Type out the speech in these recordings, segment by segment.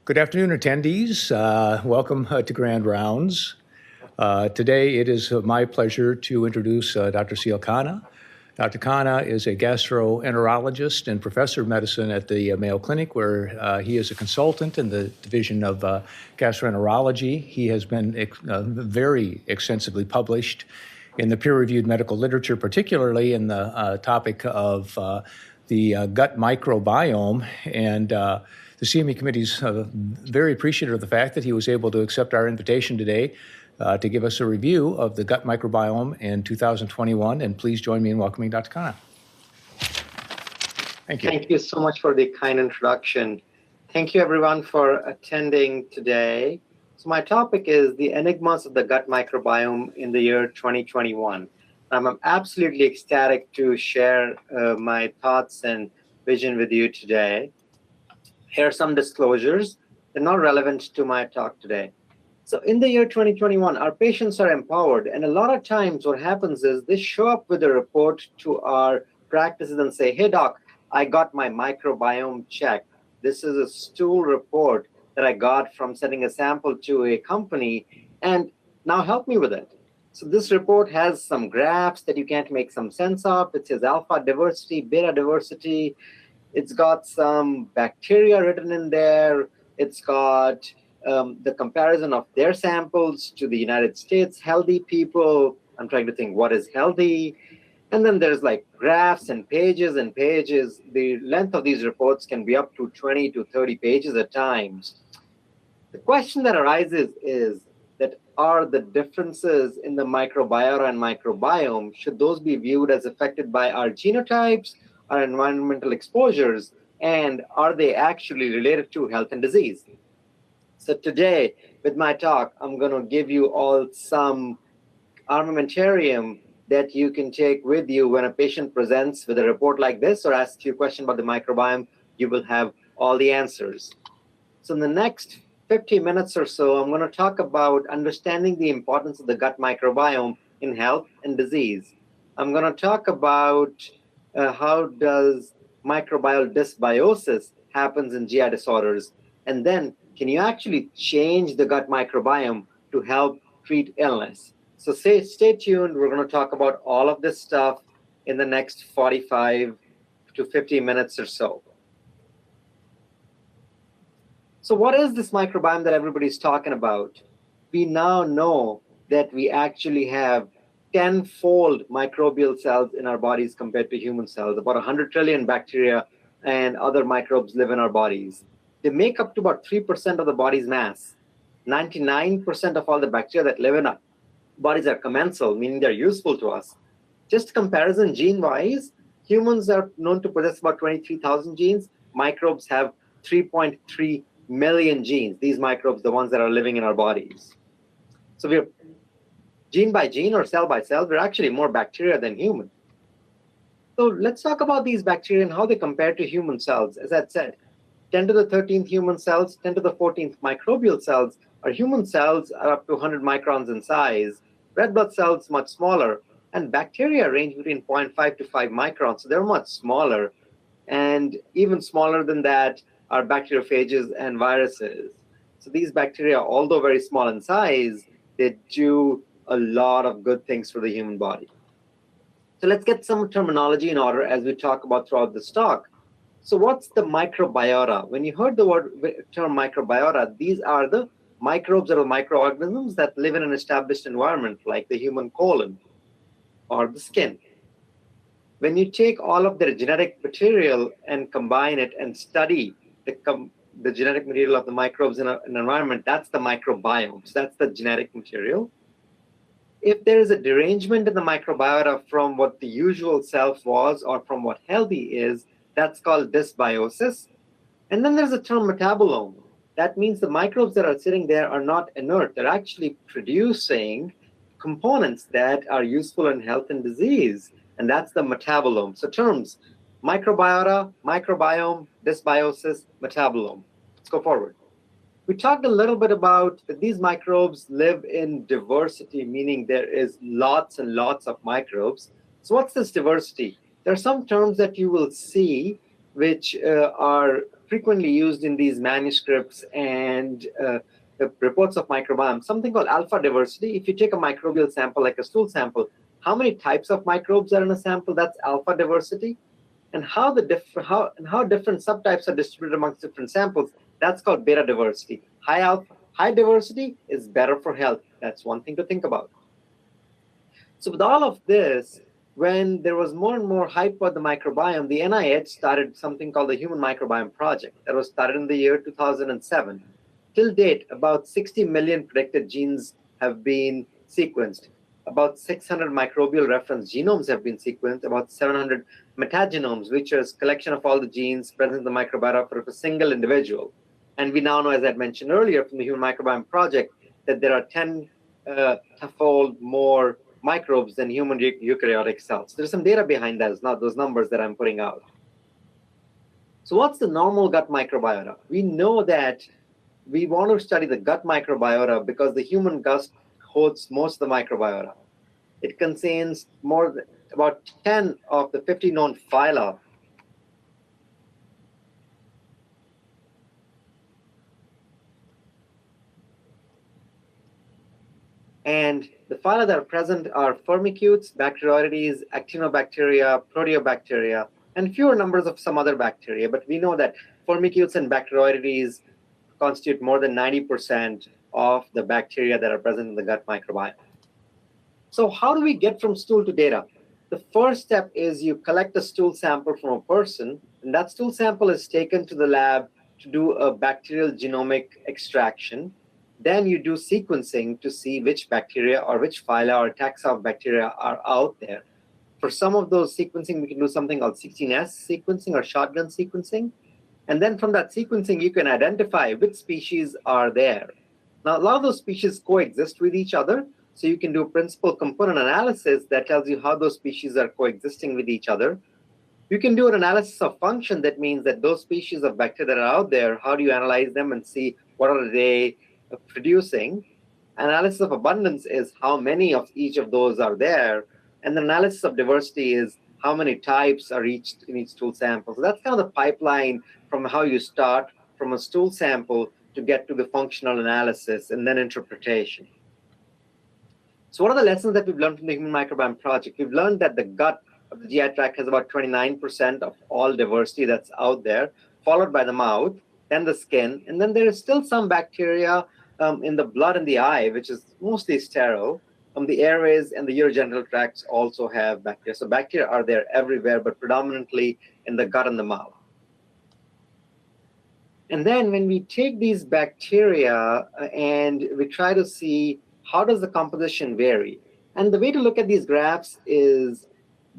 Good afternoon, attendees. Welcome to Grand Rounds. Today, it is my pleasure to introduce Dr. Sahil Khanna. Dr. Khanna is a gastroenterologist and professor of medicine at the Mayo Clinic, where he is a consultant in the division of gastroenterology. He has been very extensively published in the peer-reviewed medical literature, particularly in the topic of the gut microbiome. And the CME committee is very appreciative of the fact that he was able to accept our invitation today to give us a review of the gut microbiome in 2021. And please join me in welcoming Dr. Khanna. Thank you. Thank you so much for the kind introduction. Thank you, everyone, for attending today. So my topic is the enigmas of the gut microbiome in the year 2021. I'm absolutely ecstatic to share my thoughts and vision with you today. Here are some disclosures. They're not relevant to my talk today. So in the year 2021, our patients are empowered. And a lot of times what happens is they show up with a report to our practices and say, hey, doc, I got my microbiome checked. This is a stool report that I got from sending a sample to a company. And now help me with it. So this report has some graphs that you can't make some sense of. It says alpha diversity, beta diversity. It's got some bacteria written in there. It's got the comparison of their samples to the United States, healthy people. I'm trying to think what is healthy. And then there's like graphs and pages and pages. The length of these reports can be up to 20 to 30 pages at times. The question that arises is that are the differences in the microbiota and microbiome, should those be viewed as affected by our genotypes, our environmental exposures, and are they actually related to health and disease? So today, with my talk, I'm going to give you all some armamentarium that you can take with you when a patient presents with a report like this or asks you a question about the microbiome. You will have all the answers. So in the next 50 minutes or so, I'm going to talk about understanding the importance of the gut microbiome in health and disease. I'm going to talk about how does microbial dysbiosis happens in GI disorders, and then can you actually change the gut microbiome to help treat illness? So stay tuned. We're going to talk about all of this stuff in the next 45 to 50 minutes or so. So what is this microbiome that everybody's talking about? We now know that we actually have 10-fold microbial cells in our bodies compared to human cells. About 100 trillion bacteria and other microbes live in our bodies. They make up to about 3% of the body's mass. 99% of all the bacteria that live in our bodies are commensal, meaning they're useful to us. Just comparison gene-wise, humans are known to possess about 23,000 genes. Microbes have 3.3 million genes. These microbes, the ones that are living in our bodies. So we're gene by gene or cell by cell, we're actually more bacteria than human. So let's talk about these bacteria and how they compare to human cells. As I said, 10 to the 13th human cells, 10 to the 14th microbial cells. Our human cells are up to 100 microns in size. Red blood cells much smaller. And bacteria range between 0.5 to 5 microns, so they're much smaller. And even smaller than that are bacteriophages and viruses. So these bacteria, although very small in size, they do a lot of good things for the human body. So let's get some terminology in order as we talk about throughout this talk. So what's the microbiota? When you heard the term microbiota, these are the microbes or microorganisms that live in an established environment like the human colon or the skin. When you take all of their genetic material and combine it and study the genetic material of the microbes in an environment, that's the microbiome. So that's the genetic material. If there is a derangement in the microbiota from what the usual self was or from what healthy is, that's called dysbiosis. And then there's a term metabolome. That means the microbes that are sitting there are not inert. They're actually producing components that are useful in health and disease. And that's the metabolome. So terms, microbiota, microbiome, dysbiosis, metabolome. Let's go forward. We talked a little bit about that these microbes live in diversity, meaning there is lots and lots of microbes. So what's this diversity? There are some terms that you will see which are frequently used in these manuscripts and the reports of microbiome, something called alpha diversity. If you take a microbial sample, like a stool sample, how many types of microbes are in a sample? That's alpha diversity. And how different subtypes are distributed amongst different samples, that's called beta diversity. High diversity is better for health. That's one thing to think about. So with all of this, when there was more and more hype about the microbiome, the NIH started something called the Human Microbiome Project. That was started in the year 2007. Till date, about 60 million predicted genes have been sequenced. About 600 microbial reference genomes have been sequenced, about 700 metagenomes, which is collection of all the genes present in the microbiota for a single individual. And we now know, as I mentioned earlier from the Human Microbiome Project, that there are 10-fold more microbes than human eukaryotic cells. There's some data behind that, not those numbers that I'm putting out. So what's the normal gut microbiota? We know that we want to study the gut microbiota because the human gut holds most of the microbiota. It contains about 10 of the 50 known phyla. And the phyla that are present are Firmicutes, Bacteroidetes, Actinobacteria, Proteobacteria, and fewer numbers of some other bacteria. But we know that Firmicutes and Bacteroidetes constitute more than 90% of the bacteria that are present in the gut microbiome. So how do we get from stool to data? The first step is you collect a stool sample from a person, and that stool sample is taken to the lab to do a bacterial genomic extraction. Then you do sequencing to see which bacteria or which phyla or taxa of bacteria are out there. For some of those sequencing, we can do something called 16S sequencing or shotgun sequencing. And then from that sequencing, you can identify which species are there. Now, a lot of those species coexist with each other. So you can do principal component analysis that tells you how those species are coexisting with each other. You can do an analysis of function. That means that those species of bacteria that are out there, how do you analyze them and see what are they producing? Analysis of abundance is how many of each of those are there. And the analysis of diversity is how many types are in each stool sample. So that's kind of the pipeline from how you start from a stool sample to get to the functional analysis and then interpretation. So what are the lessons that we've learned from the Human Microbiome Project? We've learned that the gut of the GI tract has about 29% of all diversity that's out there, followed by the mouth, then the skin, and then there is still some bacteria in the blood and the eye, which is mostly sterile. The airways and the urogenital tracts also have bacteria. So bacteria are there everywhere, but predominantly in the gut and the mouth. And then when we take these bacteria and we try to see how does the composition vary? And the way to look at these graphs is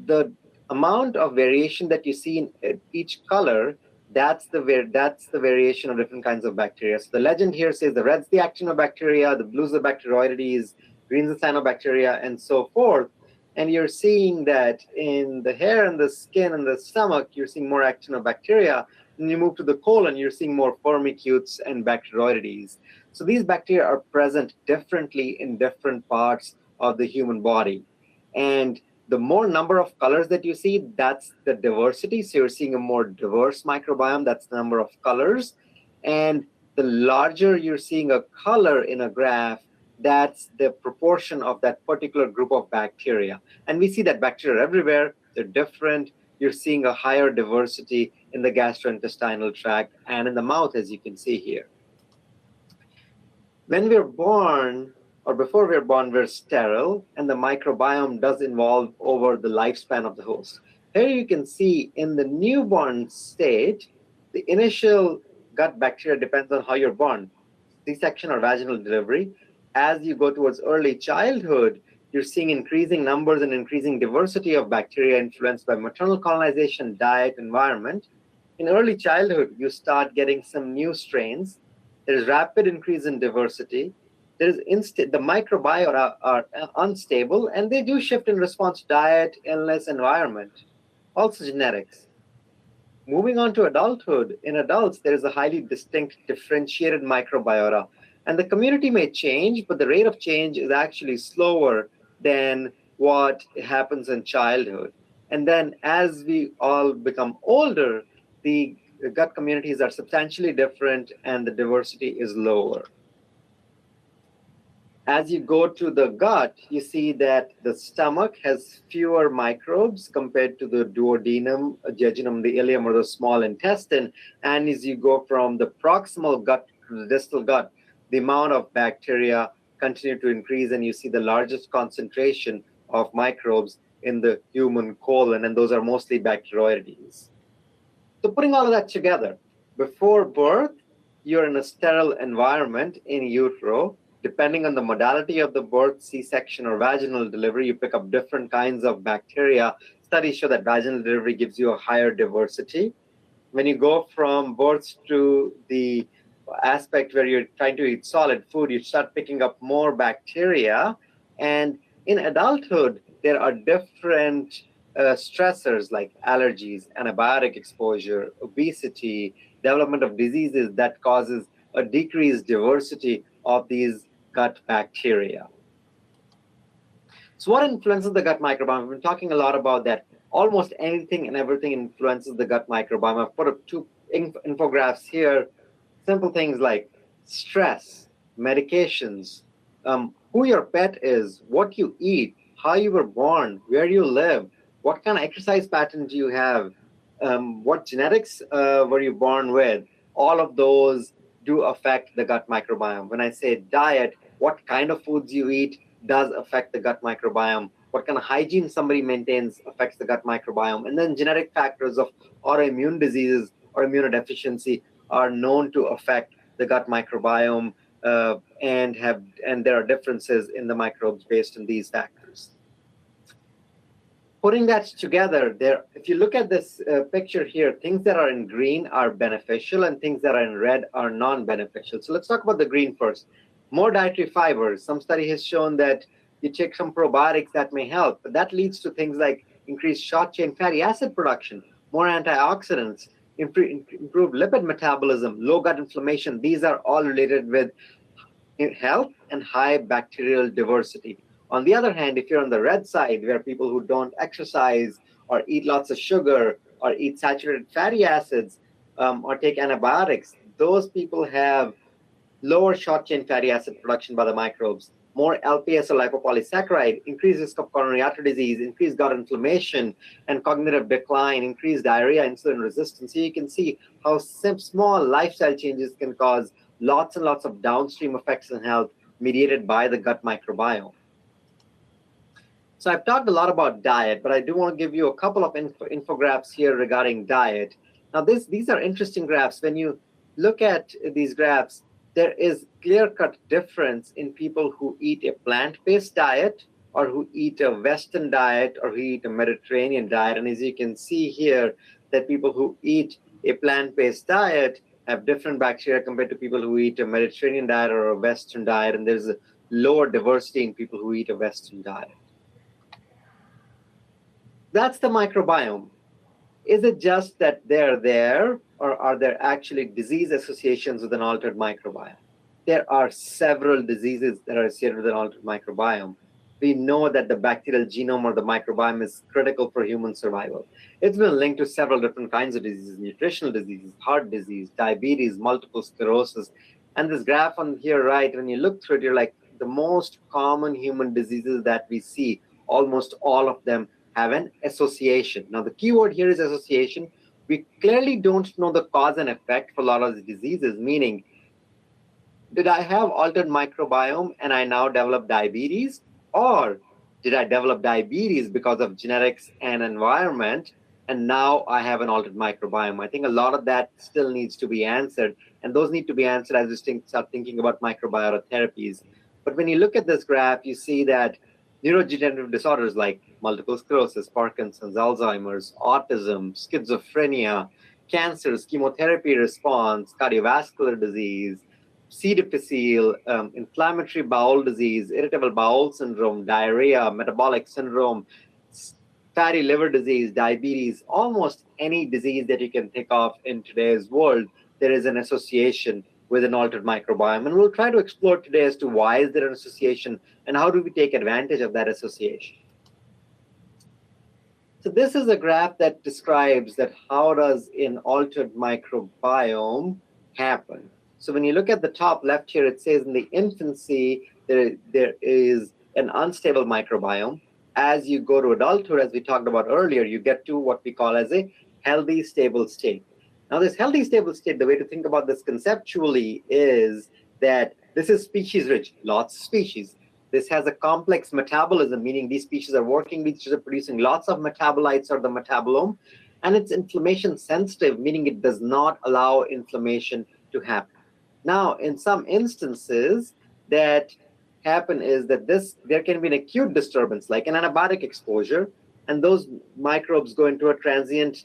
the amount of variation that you see in each color, that's the variation of different kinds of bacteria. So the legend here says the red's the actinobacteria, the blue's the bacteroidetes, green's the cyanobacteria, and so forth. And you're seeing that in the hair and the skin and the stomach, you're seeing more actinobacteria. And you move to the colon, you're seeing more Firmicutes and Bacteroidetes. So these bacteria are present differently in different parts of the human body. And the more number of colors that you see, that's the diversity. So you're seeing a more diverse microbiome, that's the number of colors. And the larger you're seeing a color in a graph, that's the proportion of that particular group of bacteria. And we see that bacteria are everywhere, they're different. You're seeing a higher diversity in the gastrointestinal tract and in the mouth, as you can see here. When we're born, or before we're born, we're sterile, and the microbiome does evolve over the lifespan of the host. Here you can see in the newborn state, the initial gut bacteria depends on how you're born, C-section or vaginal delivery. As you go towards early childhood, you're seeing increasing numbers and increasing diversity of bacteria influenced by maternal colonization, diet, environment. In early childhood, you start getting some new strains. There's rapid increase in diversity. The microbiota are unstable, and they do shift in response to diet, illness, environment, also genetics. Moving on to adulthood, in adults, there is a highly distinct, differentiated microbiota. And the community may change, but the rate of change is actually slower than what happens in childhood. And then as we all become older, the gut communities are substantially different and the diversity is lower. As you go to the gut, you see that the stomach has fewer microbes compared to the duodenum, jejunum, the ileum, or the small intestine. And as you go from the proximal gut to the distal gut, the amount of bacteria continue to increase, and you see the largest concentration of microbes in the human colon, and those are mostly Bacteroidetes. So putting all of that together, before birth, you're in a sterile environment in utero. Depending on the modality of the birth, C-section or vaginal delivery, you pick up different kinds of bacteria. Studies show that vaginal delivery gives you a higher diversity. When you go from birth to the aspect where you're trying to eat solid food, you start picking up more bacteria. And in adulthood, there are different stressors like allergies, antibiotic exposure, obesity, development of diseases that causes a decreased diversity of these gut bacteria. So what influences the gut microbiome? We've been talking a lot about that. Almost anything and everything influences the gut microbiome. I've put up two infographics here. Simple things like stress, medications, who your pet is, what you eat, how you were born, where you live, what kind of exercise pattern do you have, what genetics were you born with. All of those do affect the gut microbiome. When I say diet, what kind of foods you eat does affect the gut microbiome. What kind of hygiene somebody maintains affects the gut microbiome. And then genetic factors of autoimmune diseases or immunodeficiency are known to affect the gut microbiome, and there are differences in the microbes based on these factors. Putting that together, if you look at this picture here, things that are in green are beneficial and things that are in red are non-beneficial. So let's talk about the green first. More dietary fibers. Some study has shown that you take some probiotics that may help, but that leads to things like increased short-chain fatty acid production, more antioxidants, improved lipid metabolism, low gut inflammation. These are all related with health and high bacterial diversity. On the other hand, if you're on the red side, where people who don't exercise or eat lots of sugar or eat saturated fatty acids or take antibiotics, those people have lower short-chain fatty acid production by the microbes, more LPS or lipopolysaccharide, increased risk of coronary artery disease, increased gut inflammation and cognitive decline, increased diarrhea, insulin resistance. So you can see how small lifestyle changes can cause lots and lots of downstream effects in health mediated by the gut microbiome. So I've talked a lot about diet, but I do want to give you a couple of infographics here regarding diet. Now, these are interesting graphs. When you look at these graphs, there is clear-cut difference in people who eat a plant-based diet or who eat a Western diet or who eat a Mediterranean diet. And as you can see here, that people who eat a plant-based diet have different bacteria compared to people who eat a Mediterranean diet or a Western diet. And there's a lower diversity in people who eat a Western diet. That's the microbiome. Is it just that they're there, or are there actually disease associations with an altered microbiome? There are several diseases that are associated with an altered microbiome. We know that the bacterial genome or the microbiome is critical for human survival. It's been linked to several different kinds of diseases: nutritional diseases, heart disease, diabetes, multiple sclerosis. And this graph on here, right, when you look through it, you're like, the most common human diseases that we see, almost all of them have an association. Now, the key word here is association. We clearly don't know the cause and effect for a lot of the diseases, meaning, did I have altered microbiome and I now develop diabetes? Or did I develop diabetes because of genetics and environment, and now I have an altered microbiome? I think a lot of that still needs to be answered, and those need to be answered as we start thinking about microbiota therapies. But when you look at this graph, you see that neurodegenerative disorders like multiple sclerosis, Parkinson's, Alzheimer's, autism, schizophrenia, cancers, chemotherapy response, cardiovascular disease, C. difficile, inflammatory bowel disease, irritable bowel syndrome, diarrhea, metabolic syndrome, fatty liver disease, diabetes, almost any disease that you can think of in today's world, there is an association with an altered microbiome. And we'll try to explore today as to why is there an association and how do we take advantage of that association. So this is a graph that describes that how does an altered microbiome happen. So when you look at the top left here, it says in the infancy, there is an unstable microbiome. As you go to adulthood, as we talked about earlier, you get to what we call as a healthy, stable state. Now, this healthy, stable state, the way to think about this conceptually is that this is species rich, lots of species. This has a complex metabolism, meaning these species are working, these species are producing lots of metabolites or the metabolome, and it's inflammation sensitive, meaning it does not allow inflammation to happen. Now, in some instances that happen is that there can be an acute disturbance, like an antibiotic exposure, and those microbes go into a transient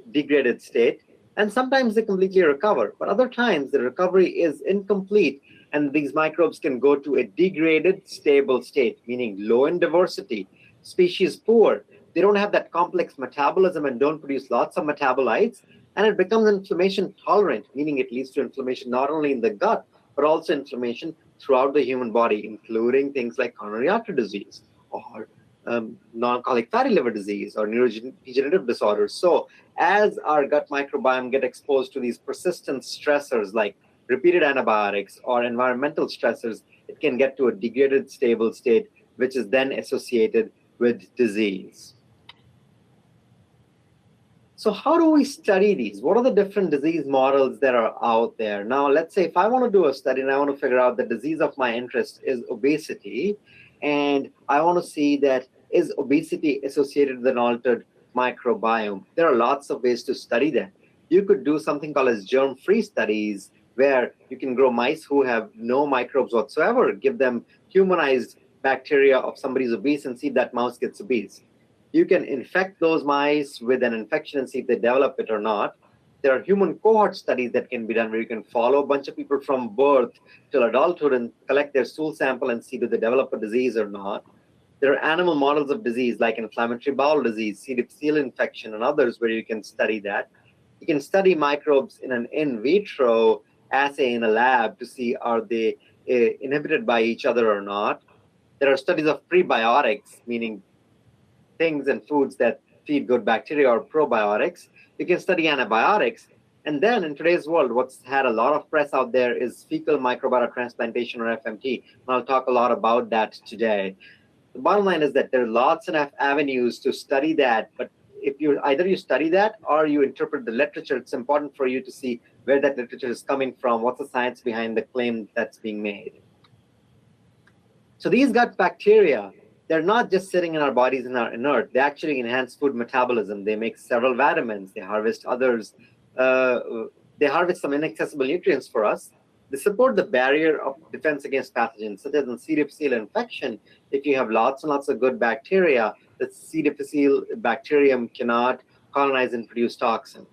degraded state, and sometimes they completely recover, but other times the recovery is incomplete, and these microbes can go to a degraded stable state, meaning low in diversity, species poor. They don't have that complex metabolism and don't produce lots of metabolites, and it becomes inflammation tolerant, meaning it leads to inflammation not only in the gut, but also inflammation throughout the human body, including things like coronary artery disease or non-alcoholic fatty liver disease or neurodegenerative disorders. So as our gut microbiome get exposed to these persistent stressors like repeated antibiotics or environmental stressors, it can get to a degraded stable state, which is then associated with disease. So how do we study these? What are the different disease models that are out there? Now, let's say if I want to do a study and I want to figure out the disease of my interest is obesity, and I want to see that is obesity associated with an altered microbiome. There are lots of ways to study that. You could do something called as germ-free studies, where you can grow mice who have no microbes whatsoever, give them humanized bacteria of somebody who's obese and see if that mouse gets obese. You can infect those mice with an infection and see if they develop it or not. There are human cohort studies that can be done where you can follow a bunch of people from birth till adulthood and collect their stool sample and see do they develop a disease or not. There are animal models of disease like inflammatory bowel disease, C. difficile infection, and others where you can study that. You can study microbes in an in vitro assay in a lab to see are they inhibited by each other or not. There are studies of prebiotics, meaning things and foods that feed good bacteria, or probiotics. You can study antibiotics. And then in today's world, what's had a lot of press out there is fecal microbiota transplantation, or FMT. And I'll talk a lot about that today. The bottom line is that there are lots of avenues to study that, but if either you study that or you interpret the literature, it's important for you to see where that literature is coming from, what's the science behind the claim that's being made. So these gut bacteria, they're not just sitting in our bodies and are inert. They actually enhance food metabolism. They make several vitamins. They harvest others. They harvest some inaccessible nutrients for us. They support the barrier of defense against pathogens, such as in C. difficile infection. If you have lots and lots of good bacteria, the C. difficile bacterium cannot colonize and produce toxin.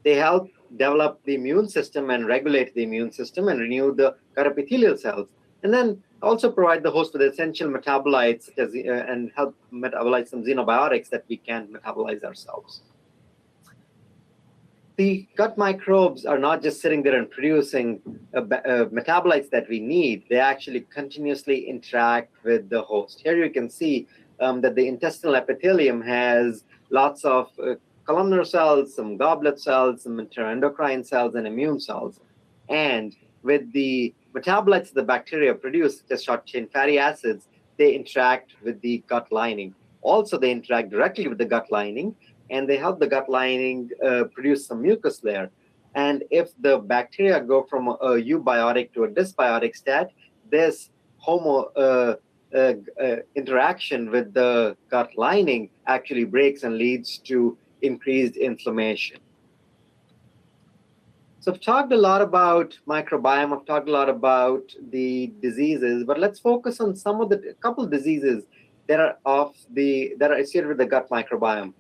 They help develop the immune system and regulate the immune system and renew the gut epithelial cells. And then also provide the host with essential metabolites such as, and help metabolize some xenobiotics that we can't metabolize ourselves. The gut microbes are not just sitting there and producing metabolites that we need. They actually continuously interact with the host. Here you can see that the intestinal epithelium has lots of columnar cells, some goblet cells, some enteroendocrine cells, and immune cells. And with the metabolites the bacteria produce, such as short-chain fatty acids, they interact with the gut lining. Also, they interact directly with the gut lining, and they help the gut lining produce some mucus layer. And if the bacteria go from a eubiotic to a dysbiotic state, this interaction with the gut lining actually breaks and leads to increased inflammation. So I've talked a lot about microbiome, I've talked a lot about the diseases, but let's focus on a couple of diseases that are associated with the gut microbiome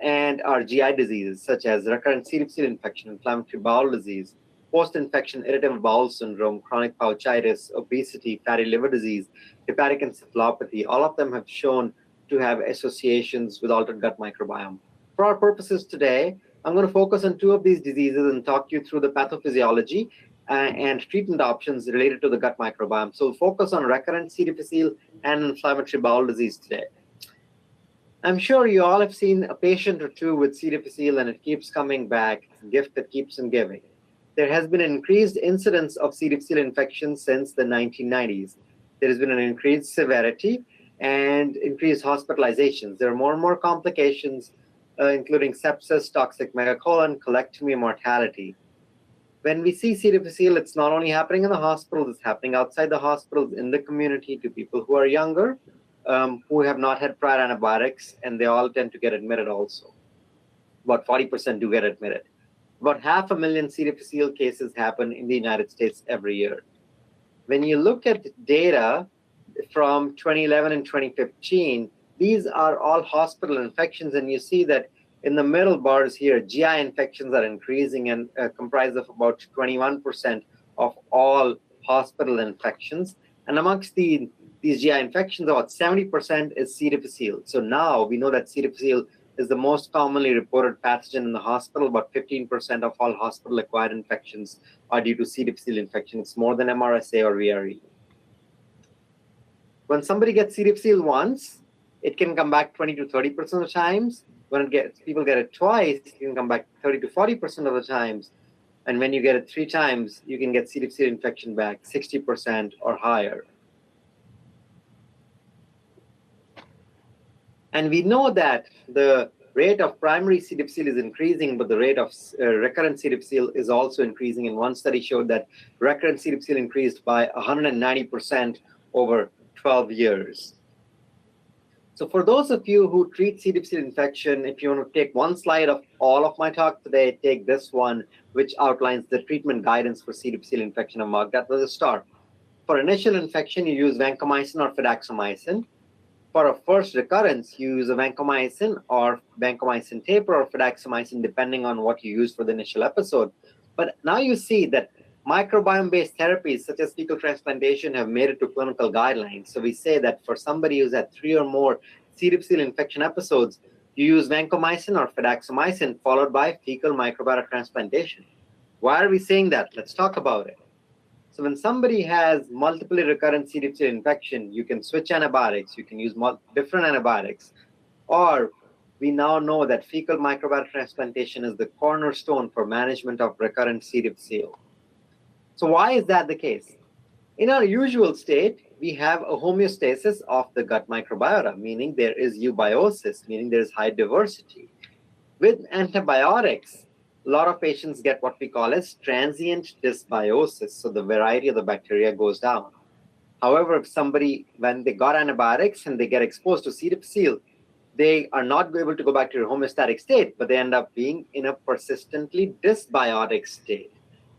and are GI diseases, such as recurrent C. difficile infection, inflammatory bowel disease, post-infection irritable bowel syndrome, chronic pouchitis, obesity, fatty liver disease, hepatic encephalopathy. All of them have shown to have associations with altered gut microbiome. For our purposes today, I'm going to focus on two of these diseases and talk you through the pathophysiology and treatment options related to the gut microbiome. So we'll focus on recurrent C. difficile and inflammatory bowel disease today. I'm sure you all have seen a patient or two with C. difficile and it keeps coming back. It's a gift that keeps on giving. There has been an increased incidence of C. difficile infections since the 1990s. There has been an increased severity and increased hospitalizations. There are more and more complications, including sepsis, toxic megacolon, colectomy, and mortality. When we see C. difficile, it's not only happening in the hospitals, it's happening outside the hospitals, in the community, to people who are younger, who have not had prior antibiotics, and they all tend to get admitted also. About 40% do get admitted. About 500,000 C. difficile cases happen in the United States every year. When you look at data from 2011 and 2015, these are all hospital infections, and you see that in the middle bars here, GI infections are increasing and comprise of about 21% of all hospital infections. And amongst these GI infections, about 70% is C. difficile. So now we know that C. difficile is the most commonly reported pathogen in the hospital. About 15% of all hospital-acquired infections are due to C. difficile infection. It's more than MRSA or VRE. When somebody gets C. difficile once, it can come back 20 to 30% of the times. When people get it twice, it can come back 30 to 40% of the times. And when you get it 3 times, you can get C. difficile infection back 60% or higher. And we know that the rate of primary C. difficile is increasing, but the rate of recurrent C. difficile is also increasing. And one study showed that recurrent C. difficile increased by 190% over 12 years. So for those of you who treat C. difficile infection, if you want to take one slide of all of my talk today, take this one, which outlines the treatment guidance for C. difficile infection. I'm marked that was a start. For initial infection, you use vancomycin or fidaxomicin. For a first recurrence, you use a vancomycin or vancomycin taper or fidaxomicin, depending on what you use for the initial episode. But now you see that microbiome-based therapies such as fecal transplantation have made it to clinical guidelines. So we say that for somebody who's had 3 or more C. difficile infection episodes, you use vancomycin or fidaxomicin followed by fecal microbiota transplantation. Why are we saying that? Let's talk about it. So when somebody has multiple recurrent C. difficile infection, you can switch antibiotics, you can use different antibiotics, or we now know that fecal microbiota transplantation is the cornerstone for management of recurrent C. difficile. So why is that the case? In our usual state, we have a homeostasis of the gut microbiota, meaning there is eubiosis, meaning there is high diversity. With antibiotics, a lot of patients get what we call as transient dysbiosis, so the variety of the bacteria goes down. However, if somebody, when they got antibiotics and they get exposed to C. difficile, they are not able to go back to their homeostatic state, but they end up being in a persistently dysbiotic state.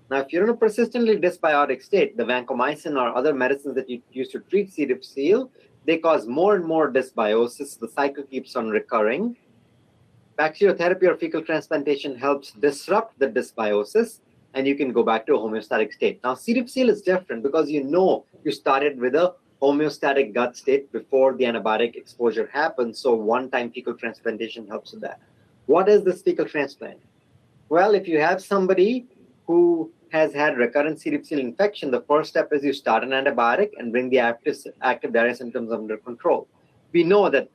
Now, if you're in a persistently dysbiotic state, the vancomycin or other medicines that you use to treat C. difficile, they cause more and more dysbiosis. The cycle keeps on recurring. Bacteriotherapy or fecal transplantation helps disrupt the dysbiosis, and you can go back to a homeostatic state. Now, C. difficile is different because you know you started with a homeostatic gut state before the antibiotic exposure happens, so one-time fecal transplantation helps with that. What is this fecal transplant? Well, if you have somebody who has had recurrent C. difficile infection, the first step is you start an antibiotic and bring the active diarrhea symptoms under control. We know that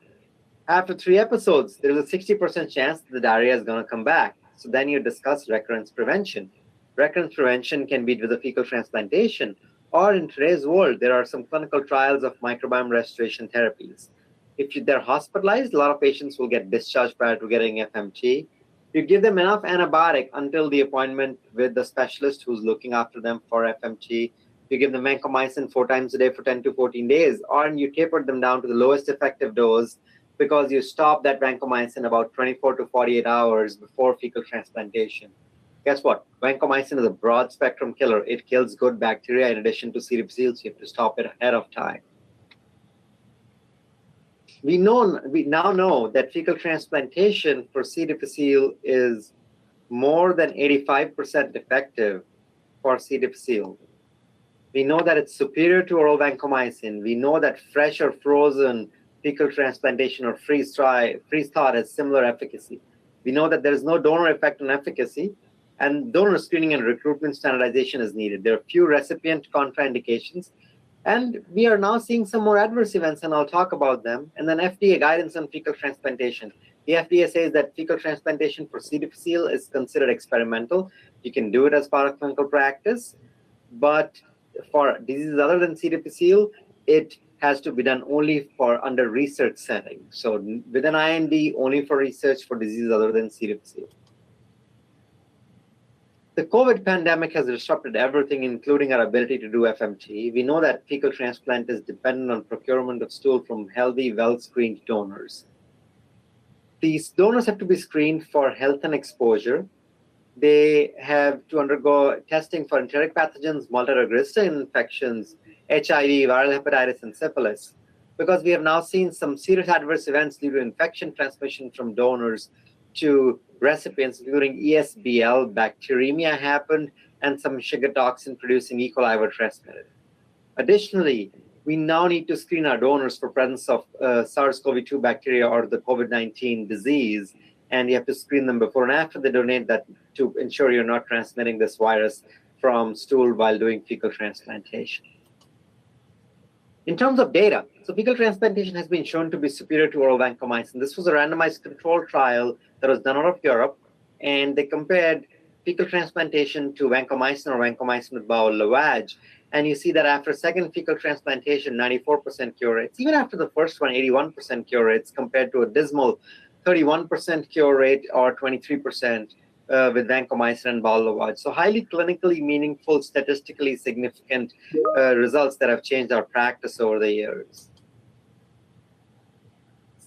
after 3 episodes, there's a 60% chance that the diarrhea is going to come back. So then you discuss recurrence prevention. Recurrence prevention can be with a fecal transplantation, or in today's world, there are some clinical trials of microbiome restoration therapies. If they're hospitalized, a lot of patients will get discharged prior to getting FMT. You give them enough antibiotic until the appointment with the specialist who's looking after them for FMT. You give them vancomycin 4 times a day for 10 to 14 days, or you taper them down to the lowest effective dose because you stop that vancomycin about 24 to 48 hours before fecal transplantation. Guess what? Vancomycin is a broad spectrum killer. It kills good bacteria in addition to C. difficile, so you have to stop it ahead of time. We now know that fecal transplantation for C. difficile is more than 85% effective for C. difficile. We know that it's superior to oral vancomycin. We know that fresh or frozen fecal transplantation or freeze-thawed has similar efficacy. We know that there is no donor effect on efficacy, and donor screening and recruitment standardization is needed. There are few recipient contraindications, And we are now seeing some more adverse events, and I'll talk about them. And then FDA guidance on fecal transplantation. The FDA says that fecal transplantation for C. difficile is considered experimental. You can do it as part of clinical practice, but for diseases other than C. difficile, it has to be done only for under research setting. So with an IND, only for research for diseases other than C. difficile. The COVID pandemic has disrupted everything, including our ability to do FMT. We know that fecal transplant is dependent on procurement of stool from healthy, well-screened donors. These donors have to be screened for health and exposure. They have to undergo testing for enteric pathogens, multi-drug-resistant infections, HIV, viral hepatitis, and syphilis. Because we have now seen some serious adverse events due to infection transmission from donors to recipients, including ESBL, bacteremia happened, and some sugar toxin producing E. coli were transmitted. Additionally, we now need to screen our donors for presence of SARS-CoV-2 bacteria or the COVID-19 disease, and you have to screen them before and after they donate that to ensure you're not transmitting this virus from stool while doing fecal transplantation. In terms of data, so fecal transplantation has been shown to be superior to oral vancomycin. This was a randomized controlled trial that was done out of Europe, and they compared fecal transplantation to vancomycin or vancomycin with bowel lavage. And you see that after second fecal transplantation, 94% cure rates. Even after the first one, 81% cure rates compared to a dismal 31% cure rate or 23% with vancomycin and bowel lavage. So highly clinically meaningful, statistically significant results that have changed our practice over the years.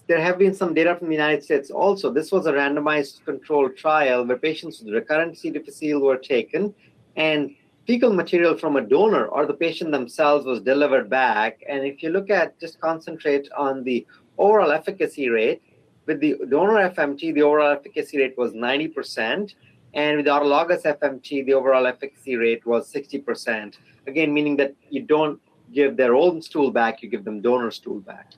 There have been some data from the United States also. This was a randomized controlled trial where patients with recurrent C. difficile were taken, and fecal material from a donor or the patient themselves was delivered back. And if you look at, just concentrate on the overall efficacy rate, with the donor FMT, the overall efficacy rate was 90%, and with the autologous FMT, the overall efficacy rate was 60%. Again, meaning that you don't give their own stool back, you give them donor stool back.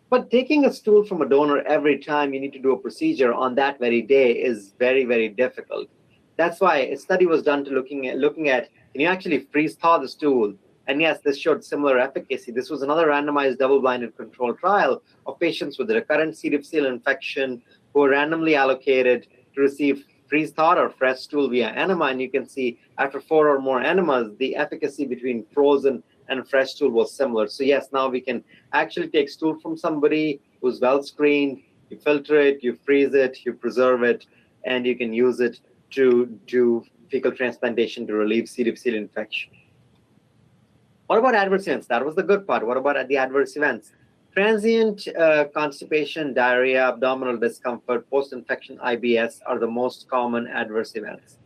But taking a stool from a donor every time you need to do a procedure on that very day is very, very difficult. That's why a study was done to looking at can you actually freeze thaw the stool? And yes, this showed similar efficacy. This was another randomized double-blinded controlled trial of patients with recurrent C. difficile infection who were randomly allocated to receive freeze-thawed or fresh stool via enema. And you can see after 4 or more enemas, the efficacy between frozen and fresh stool was similar. So yes, now we can actually take stool from somebody who's well-screened, you filter it, you freeze it, you preserve it, and you can use it to do fecal transplantation to relieve C. difficile infection. What about adverse events? That was the good part. What about the adverse events? Transient constipation, diarrhea, abdominal discomfort, post-infection IBS are the most common adverse events.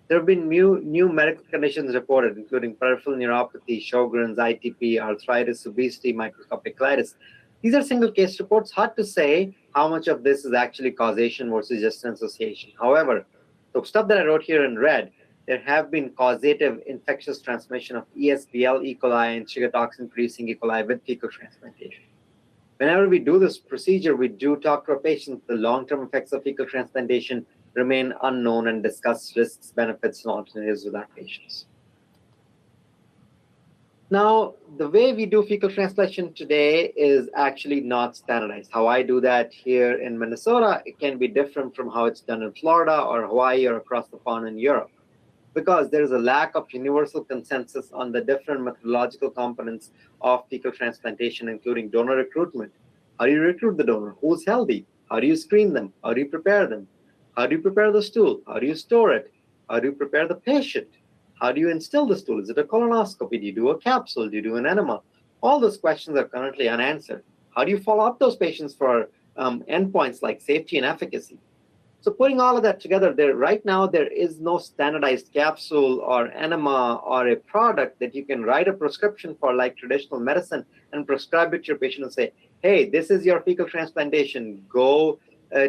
There have been new medical conditions reported, including peripheral neuropathy, Sjogren's, ITP, arthritis, obesity, microscopic colitis. These are single case reports. Hard to say how much of this is actually causation versus just an association. However, the stuff that I wrote here in red, there have been causative infectious transmission of ESBL, E. coli, and sugar toxin producing E. coli with fecal transplantation. Whenever we do this procedure, we do talk to our patients. The long-term effects of fecal transplantation remain unknown and discuss risks, benefits, and alternatives with our patients. Now, the way we do fecal transplantation today is actually not standardized. How I do that here in Minnesota, it can be different from how it's done in Florida or Hawaii or across the pond in Europe, because there is a lack of universal consensus on the different methodological components of fecal transplantation, including donor recruitment. How do you recruit the donor? Who's healthy? How do you screen them? How do you prepare them? How do you prepare the stool? How do you store it? How do you prepare the patient? How do you instill the stool? Is it a colonoscopy? Do you do a capsule? Do you do an enema? All those questions are currently unanswered. How do you follow up those patients for endpoints like safety and efficacy? So putting all of that together, right now there is no standardized capsule or enema or a product that you can write a prescription for like traditional medicine and prescribe it to your patient and say, hey, this is your fecal transplantation. Go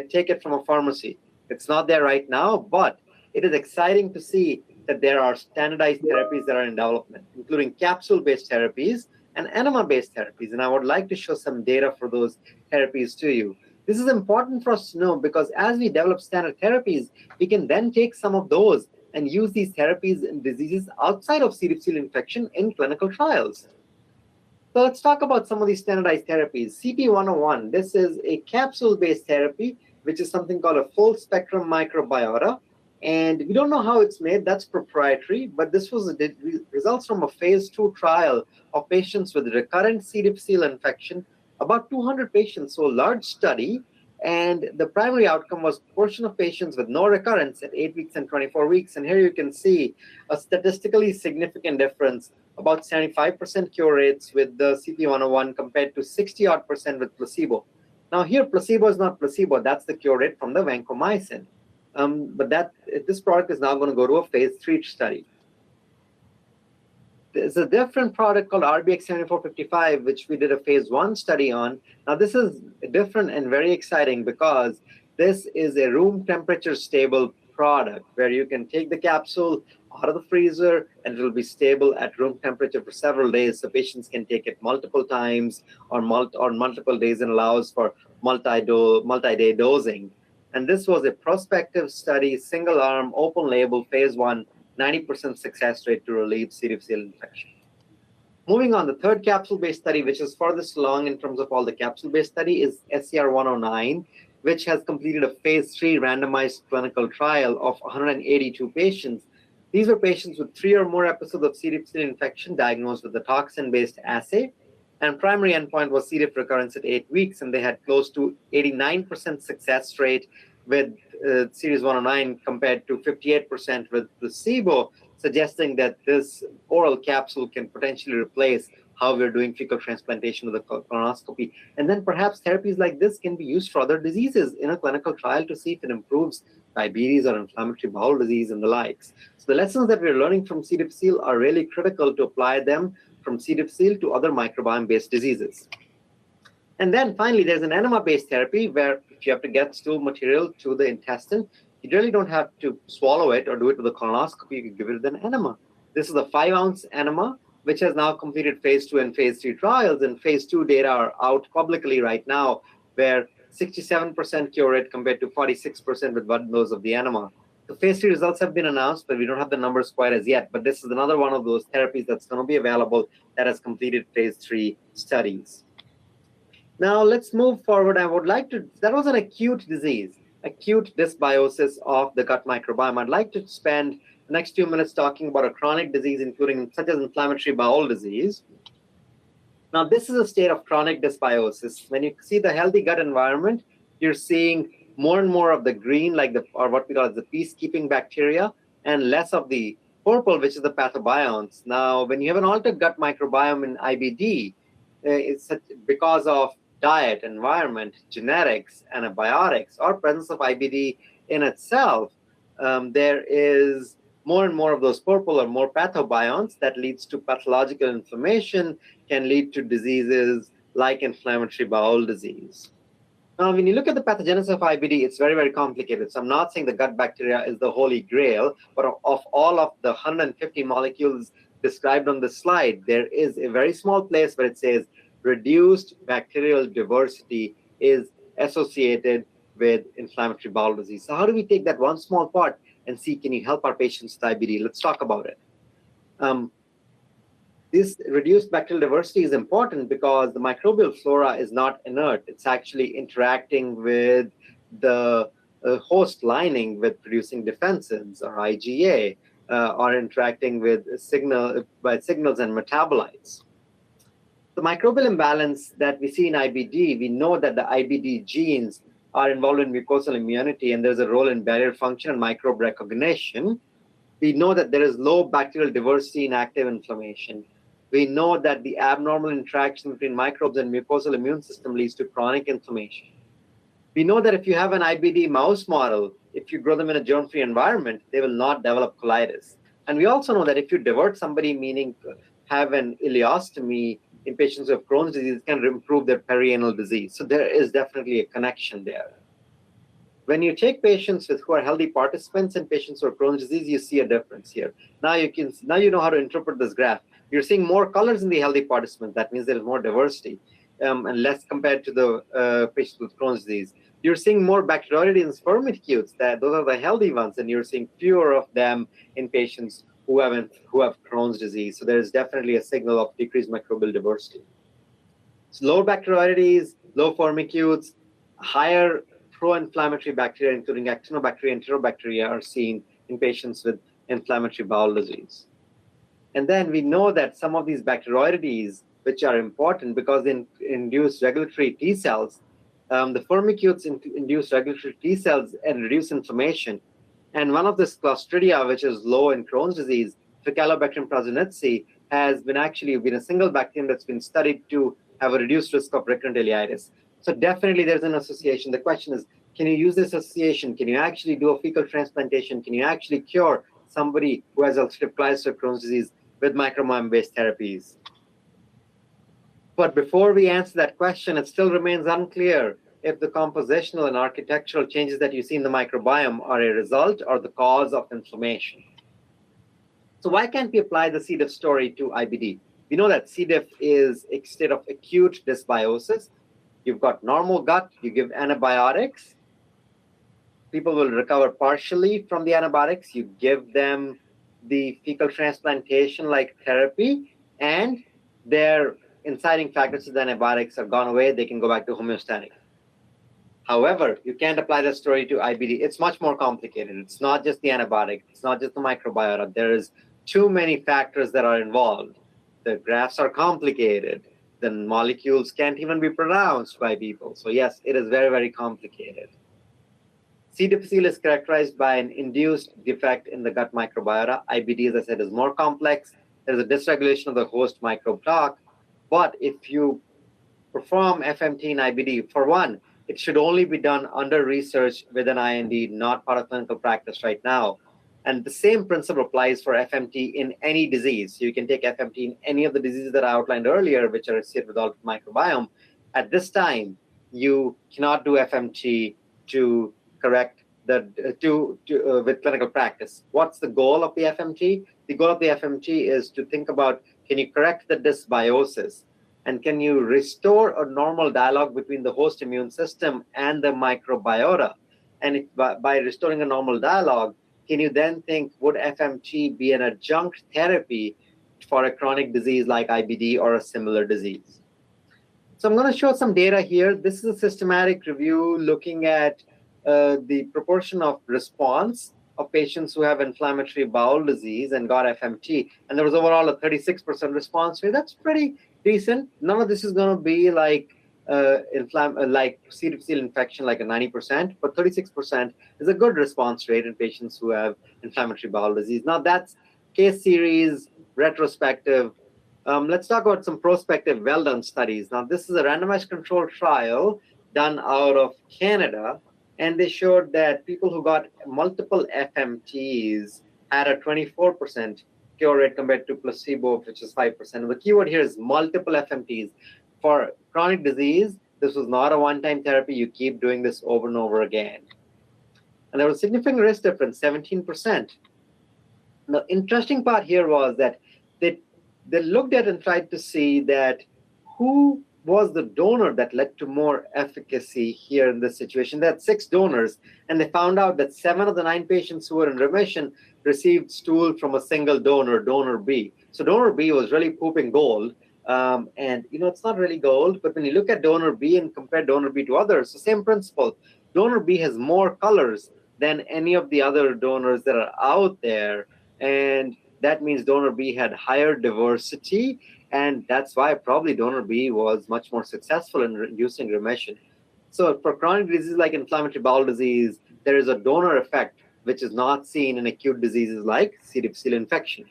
take it from a pharmacy. It's not there right now, but it is exciting to see that there are standardized therapies that are in development, including capsule-based therapies and enema-based therapies. And I would like to show some data for those therapies to you. This is important for us to know because as we develop standard therapies, we can then take some of those and use these therapies in diseases outside of C. difficile infection in clinical trials. So let's talk about some of these standardized therapies. CP101, this is a capsule-based therapy, which is something called a full-spectrum microbiota. And we don't know how it's made, that's proprietary, but this was results from a phase 2 trial of patients with recurrent C. difficile infection, about 200 patients, so a large study. And the primary outcome was proportion of patients with no recurrence at 8 weeks and 24 weeks. And here you can see a statistically significant difference, about 75% cure rates with the CP101 compared to 60-odd% with placebo. Now here, placebo is not placebo, that's the cure rate from the vancomycin. But this product is now going to go to a phase 3 study. There's a different product called RBX7455, which we did a phase 1 study on. Now, this is different and very exciting because this is a room temperature stable product where you can take the capsule out of the freezer and it will be stable at room temperature for several days. So patients can take it multiple times or multiple days, and allows for multi-day dosing. And this was a prospective study, single arm, open label, phase 1, 90% success rate to relieve C. difficile infection. Moving on, the third capsule-based study, which is furthest along in terms of all the capsule-based study, is SCR-109, which has completed a phase 3 randomized clinical trial of 182 patients. These were patients with 3 or more episodes of C. difficile infection diagnosed with the toxin-based assay. And primary endpoint was C. diff recurrence at 8 weeks, and they had close to 89% success rate with Series 109 compared to 58% with placebo, suggesting that this oral capsule can potentially replace how we're doing fecal transplantation with a colonoscopy. And then perhaps therapies like this can be used for other diseases in a clinical trial to see if it improves diabetes or inflammatory bowel disease and the likes. So the lessons that we're learning from C. difficile are really critical to apply them from C. difficile to other microbiome-based diseases. And then finally, there's an enema-based therapy where if you have to get stool material to the intestine, you really don't have to swallow it or do it with a colonoscopy. You can give it with an enema. This is a 5-ounce enema, which has now completed phase 2 and phase 3 trials. And phase 2 data are out publicly right now, where 67% cure rate compared to 46% with one dose of the enema. The phase 3 results have been announced, but we don't have the numbers quite as yet. But this is another one of those therapies that's going to be available that has completed phase 3 studies. Now let's move forward. That was an acute disease, acute dysbiosis of the gut microbiome. I'd like to spend the next 2 minutes talking about a chronic disease, including such as inflammatory bowel disease. Now, this is a state of chronic dysbiosis. When you see the healthy gut environment, you're seeing more and more of the green, or what we call the peacekeeping bacteria, and less of the purple, which is the pathobionts. Now, when you have an altered gut microbiome in IBD, it's because of diet, environment, genetics, antibiotics, or presence of IBD in itself, there is more and more of those purple or more pathobionts that leads to pathological inflammation, can lead to diseases like inflammatory bowel disease. Now, when you look at the pathogenesis of IBD, it's very, very complicated. So I'm not saying the gut bacteria is the holy grail, but of all of the 150 molecules described on the slide, there is a very small place where it says reduced bacterial diversity is associated with inflammatory bowel disease. So how do we take that one small part and see, can you help our patients with IBD? Let's talk about it. This reduced bacterial diversity is important because the microbial flora is not inert. It's actually interacting with the host lining with producing defenses or IgA, or interacting with signals and metabolites. The microbial imbalance that we see in IBD, we know that the IBD genes are involved in mucosal immunity, and there's a role in barrier function and microbe recognition. We know that there is low bacterial diversity in active inflammation. We know that the abnormal interaction between microbes and mucosal immune system leads to chronic inflammation. We know that if you have an IBD mouse model, if you grow them in a germ-free environment, they will not develop colitis. And we also know that if you divert somebody, meaning have an ileostomy in patients who have Crohn's disease, it can improve their perianal disease. So there is definitely a connection there. When you take patients who are healthy participants and patients who have Crohn's disease, you see a difference here. Now you know how to interpret this graph. You're seeing more colors in the healthy participants. That means there is more diversity, and less compared to the patients with Crohn's disease. You're seeing more bacteroidetes and spermatozoites. Those are the healthy ones, and you're seeing fewer of them in patients who have Crohn's disease. So there is definitely a signal of decreased microbial diversity. low bacteroides, low formicutes, higher pro-inflammatory bacteria, including actinobacteria and enterobacteria, are seen in patients with inflammatory bowel disease. And then we know that some of these bacteroides, which are important because they induce regulatory T cells, the formicutes induce regulatory T cells and reduce inflammation. And one of this Clostridia, which is low in Crohn's disease, Faecalibacterium prazonetzii, has been a single bacterium that's been studied to have a reduced risk of recurrent ileitis. So definitely there's an association. The question is, can you use this association? Can you actually do a fecal transplantation? Can you actually cure somebody who has ulcerative colitis or Crohn's disease with microbiome-based therapies? But before we answer that question, it still remains unclear if the compositional and architectural changes that you see in the microbiome are a result or the cause of inflammation. So why can't we apply the C. diff story to IBD? We know that C. diff is a state of acute dysbiosis. You've got normal gut, you give antibiotics. People will recover partially from the antibiotics. You give them the fecal transplantation-like therapy, and their inciting factors to the antibiotics have gone away. They can go back to homeostatic. However, you can't apply that story to IBD. It's much more complicated. It's not just the antibiotic. It's not just the microbiota. There is too many factors that are involved. The graphs are complicated. The molecules can't even be pronounced by people. So yes, it is very, very complicated. C. difficile is characterized by an induced defect in the gut microbiota. IBD, as I said, is more complex. There's a dysregulation of the host microbe block. But if you perform FMT in IBD, for one, it should only be done under research with an IND, not part of clinical practice right now. And the same principle applies for FMT in any disease. So you can take FMT in any of the diseases that I outlined earlier, which are associated with altered microbiome. At this time, you cannot do FMT to correct with clinical practice. What's the goal of the FMT? The goal of the FMT is to think about, can you correct the dysbiosis? And can you restore a normal dialogue between the host immune system and the microbiota? And if, by restoring a normal dialogue, can you then think, would FMT be an adjunct therapy for a chronic disease like IBD or a similar disease? So I'm going to show some data here. This is a systematic review looking at the proportion of response of patients who have inflammatory bowel disease and got FMT. And there was overall a 36% response rate. That's pretty decent. None of this is going to be like C. difficile infection, like a 90%, but 36% is a good response rate in patients who have inflammatory bowel disease. Now that's case series, retrospective. Let's talk about some prospective well-done studies. Now this is a randomized controlled trial done out of Canada, and they showed that people who got multiple FMTs had a 24% cure rate compared to placebo, which is 5%. And the keyword here is multiple FMTs. For chronic disease, this was not a one-time therapy. You keep doing this over and over again. And there was a significant risk difference, 17%. The interesting part here was that they looked at and tried to see that who was the donor that led to more efficacy here in this situation. They had 6 donors, and they found out that 7 of the 9 patients who were in remission received stool from a single donor, donor B. So donor B was really pooping gold. And, you know, it's not really gold, but when you look at donor B and compare donor B to others, the same principle. Donor B has more colors than any of the other donors that are out there. And that means donor B had higher diversity. And that's why probably donor B was much more successful in reducing remission. So for chronic diseases like inflammatory bowel disease, there is a donor effect, which is not seen in acute diseases like C. difficile infection.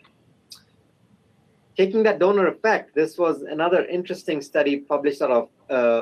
Taking that donor effect, this was another interesting study published out of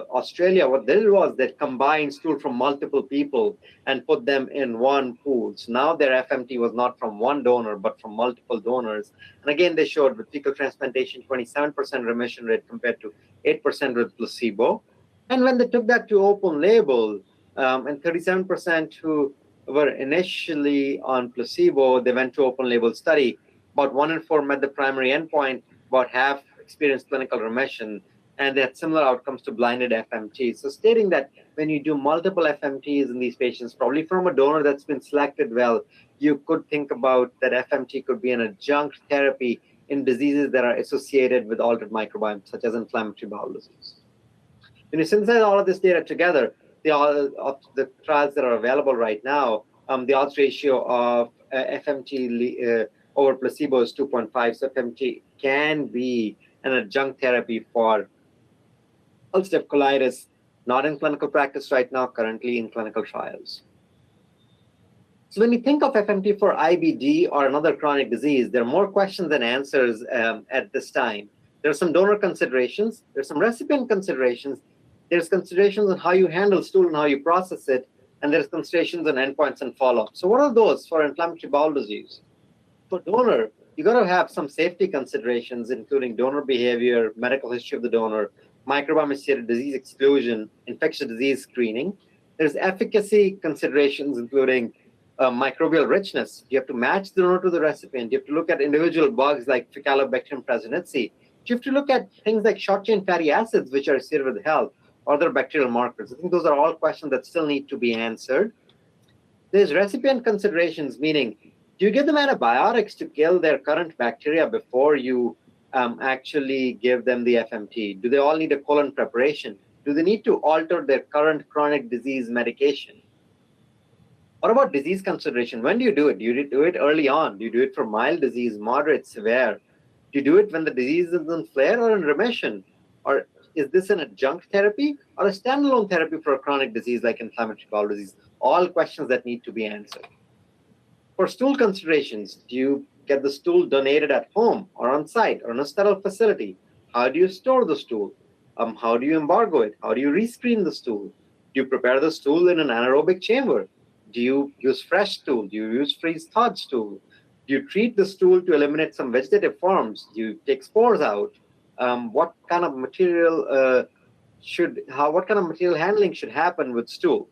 Australia. What they did was they combined stool from multiple people and put them in one pool. So now their FMT was not from one donor, but from multiple donors. And again, they showed with fecal transplantation, 27% remission rate compared to 8% with placebo. And when they took that to open label, and 37% who were initially on placebo, they went to open label study. About 1 in 4 met the primary endpoint, about half experienced clinical remission, and they had similar outcomes to blinded FMT. So stating that when you do multiple FMTs in these patients, probably from a donor that's been selected well, you could think about that FMT could be an adjunct therapy in diseases that are associated with altered microbiome, such as inflammatory bowel disease. When you synthesize all of this data together, the trials that are available right now, the odds ratio of FMT over placebo is 2.5. So FMT can be an adjunct therapy for ulcerative colitis, not in clinical practice right now, currently in clinical trials. So when we think of FMT for IBD or another chronic disease, there are more questions than answers at this time. There are some donor considerations, there's some recipient considerations, there's considerations on how you handle stool and how you process it, and there's considerations on endpoints and follow-up. So what are those for inflammatory bowel disease? For donor, you got to have some safety considerations, including donor behavior, medical history of the donor, microbiome-associated disease exclusion, infectious disease screening. There's efficacy considerations, including microbial richness. You have to match the donor to the recipient. You have to look at individual bugs like Faecalibacterium prasinense. You have to look at things like short-chain fatty acids, which are associated with health, or other bacterial markers. I think those are all questions that still need to be answered. There's recipient considerations, meaning, do you give them antibiotics to kill their current bacteria before you actually give them the FMT? Do they all need a colon preparation? Do they need to alter their current chronic disease medication? What about disease consideration? When do you do it? Do you do it early on? Do you do it for mild disease, moderate, severe? Do you do it when the disease is in flare or in remission? Or is this an adjunct therapy or a standalone therapy for a chronic disease like inflammatory bowel disease? All questions that need to be answered. For stool considerations, do you get the stool donated at home or on site or in a sterile facility? How do you store the stool? How do you embargo it? How do you rescreen the stool? Do you prepare the stool in an anaerobic chamber? Do you use fresh stool? Do you use freeze-thawed stool? Do you treat the stool to eliminate some vegetative forms? Do you take spores out? What kind of material what kind of material handling should happen with stool?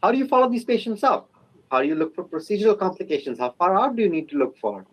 How do you follow these patients up? How do you look for procedural complications? How far out do you need to look for?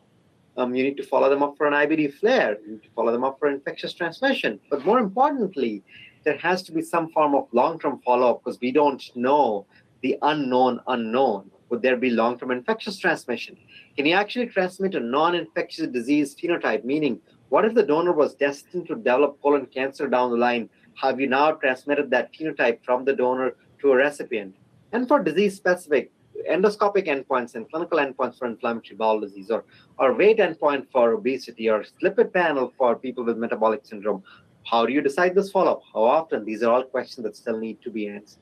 You need to follow them up for an IBD flare. You need to follow them up for infectious transmission. But more importantly, there has to be some form of long-term follow-up because we don't know the unknown. Would there be long-term infectious transmission? Can you actually transmit a non-infectious disease phenotype? Meaning, what if the donor was destined to develop colon cancer down the line? Have you now transmitted that phenotype from the donor to a recipient? And for disease-specific, endoscopic endpoints and clinical endpoints for inflammatory bowel disease, or weight endpoint for obesity, or lipid panel for people with metabolic syndrome. How do you decide this follow-up? How often? These are all questions that still need to be answered.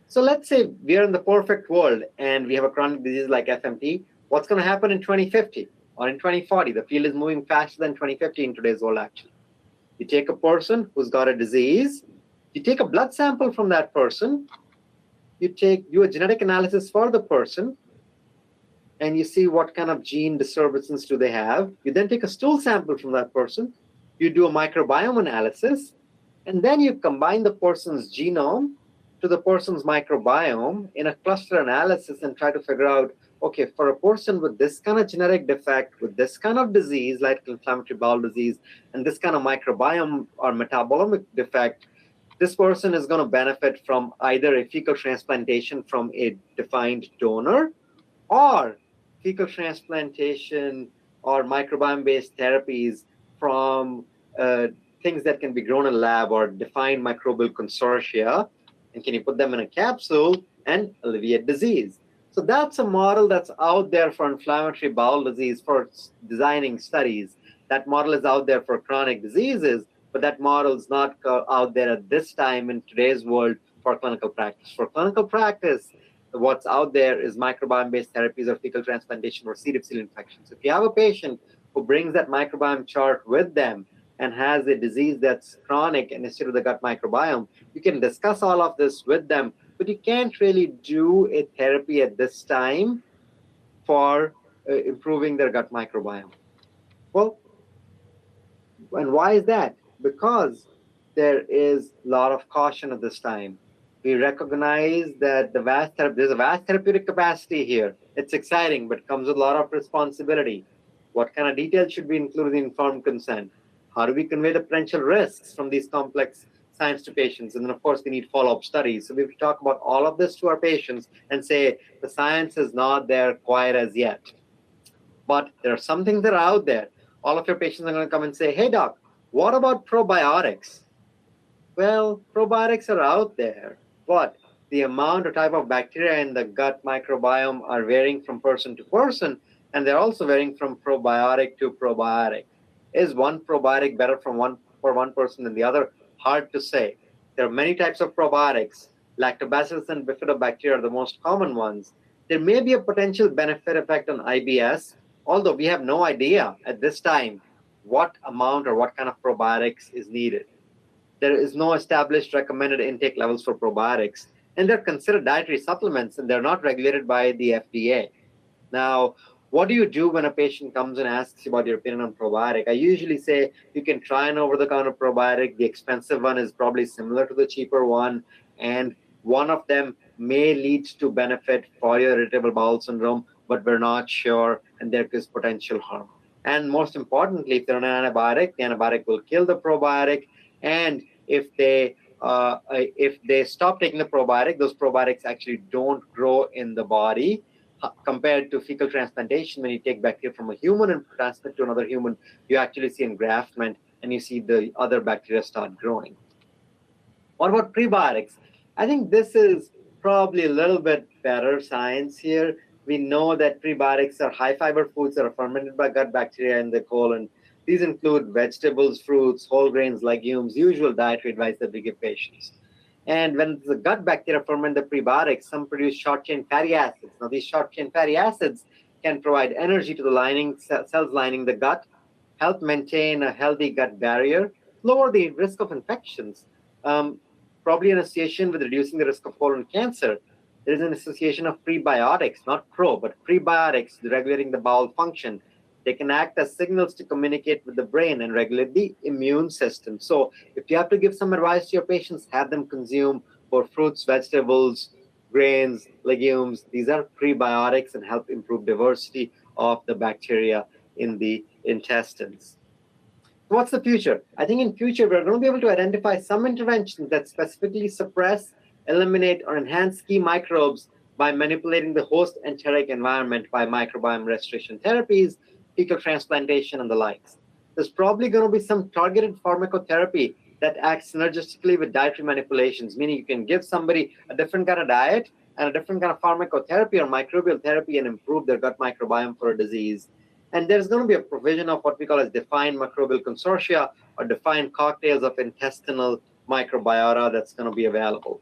So let's say we are in the perfect world and we have a chronic disease like FMT. What's going to happen in 2050 or in 2040? The field is moving faster than 2050 in today's world, actually. You take a person who's got a disease, you take a blood sample from that person, you do a genetic analysis for the person, and you see what kind of gene disturbances do they have. You then take a stool sample from that person, you do a microbiome analysis, and then you combine the person's genome to the person's microbiome in a cluster analysis and try to figure out, okay, for a person with this kind of genetic defect, with this kind of disease, like inflammatory bowel disease, and this kind of microbiome or metabolomic defect, this person is going to benefit from either a fecal transplantation from a defined donor or fecal transplantation or microbiome-based therapies from things that can be grown in a lab or defined microbial consortia. And can you put them in a capsule and alleviate disease? So that's a model that's out there for inflammatory bowel disease for designing studies. That model is out there for chronic diseases, but that model is not out there at this time in today's world for clinical practice. For clinical practice, what's out there is microbiome-based therapies or fecal transplantation or C. difficile infections. If you have a patient who brings that microbiome chart with them and has a disease that's chronic and is to the gut microbiome, you can discuss all of this with them, but you can't really do a therapy at this time for improving their gut microbiome. Well, and why is that? Because there is a lot of caution at this time. We recognize that there's a vast therapeutic capacity here. It's exciting, but comes with a lot of responsibility. What kind of details should be included in informed consent? How do we convey the potential risks from these complex science to patients? And then, of course, we need follow-up studies. So we have to talk about all of this to our patients and say the science is not there quite as yet. But there are some things that are out there. All of your patients are going to come and say, hey, doc, what about probiotics? Well, probiotics are out there, but the amount or type of bacteria in the gut microbiome are varying from person to person, and they're also varying from probiotic to probiotic. Is one probiotic better for one person than the other? Hard to say. There are many types of probiotics. Lactobacillus and bifidobacteria are the most common ones. There may be a potential benefit effect on IBS, although we have no idea at this time what amount or what kind of probiotics is needed. There is no established recommended intake levels for probiotics, and they're considered dietary supplements and they're not regulated by the FDA. Now, what do you do when a patient comes and asks you about your opinion on probiotic? I usually say you can try an over-the-counter probiotic. The expensive one is probably similar to the cheaper one, and one of them may lead to benefit for your irritable bowel syndrome, but we're not sure, and there is potential harm. And most importantly, if they're on an antibiotic, the antibiotic will kill the probiotic, and if they stop taking the probiotic, those probiotics actually don't grow in the body. Compared to fecal transplantation, when you take bacteria from a human and transmit to another human, you actually see engraftment and you see the other bacteria start growing. What about prebiotics? I think this is probably a little bit better science here. We know that prebiotics are high fiber foods that are fermented by gut bacteria in the colon. These include vegetables, fruits, whole grains, legumes, usual dietary advice that we give patients. And when the gut bacteria ferment the prebiotics, some produce short-chain fatty acids. Now, these short-chain fatty acids can provide energy to the lining, cells lining the gut, help maintain a healthy gut barrier, lower the risk of infections, probably an association with reducing the risk of colon cancer. There is an association of prebiotics, not but prebiotics regulating the bowel function. They can act as signals to communicate with the brain and regulate the immune system. So if you have to give some advice to your patients, have them consume more fruits, vegetables, grains, legumes. These are prebiotics and help improve diversity of the bacteria in the intestines. What's the future? I think in future, we're going to be able to identify some interventions that specifically suppress, eliminate, or enhance key microbes by manipulating the host enteric environment by microbiome restoration therapies, fecal transplantation, and the likes. There's probably going to be some targeted pharmacotherapy that acts synergistically with dietary manipulations, meaning you can give somebody a different kind of diet and a different kind of pharmacotherapy or microbial therapy and improve their gut microbiome for a disease. And there's going to be a provision of what we call as defined microbial consortia or defined cocktails of intestinal microbiota that's going to be available.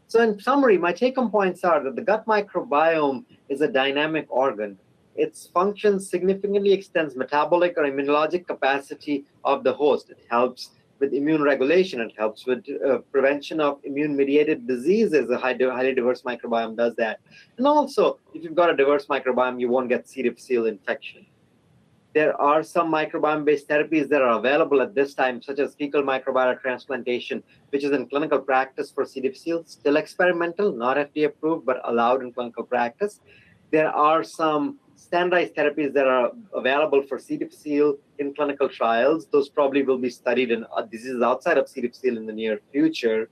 So in summary, my take-home points are that the gut microbiome is a dynamic organ. Its function significantly extends metabolic or immunologic capacity of the host. It helps with immune regulation. It helps with prevention of immune-mediated diseases. A highly diverse microbiome does that. And also, if you've got a diverse microbiome, you won't get C. difficile infection. There are some microbiome-based therapies that are available at this time, such as fecal microbiota transplantation, which is in clinical practice for C. difficile, still experimental, not FDA approved, but allowed in clinical practice. There are some standardized therapies that are available for C. difficile in clinical trials. Those probably will be studied in diseases outside of C. difficile in the near future.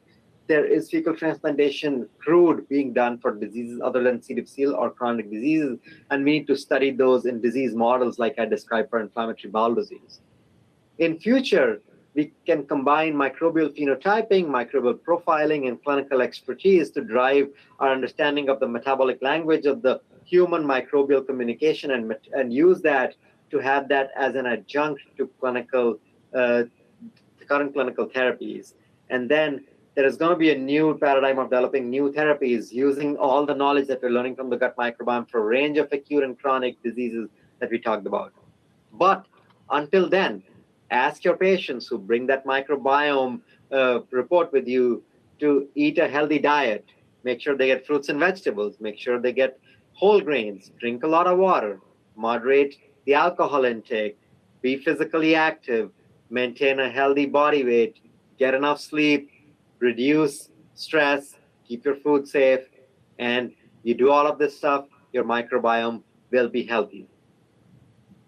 There is fecal transplantation crude being done for diseases other than C. difficile or chronic diseases, and we need to study those in disease models like I described for inflammatory bowel disease. In future, we can combine microbial phenotyping, microbial profiling, and clinical expertise to drive our understanding of the metabolic language of the human microbial communication and use that to have that as an adjunct to current clinical therapies. And then there is going to be a new paradigm of developing new therapies using all the knowledge that we're learning from the gut microbiome for a range of acute and chronic diseases that we talked about. But until then, ask your patients who bring that microbiome report with you to eat a healthy diet. Make sure they get fruits and vegetables. Make sure they get whole grains. Drink a lot of water. Moderate the alcohol intake. Be physically active. Maintain a healthy body weight. Get enough sleep. Reduce stress. Keep your food safe. And you do all of this stuff, your microbiome will be healthy.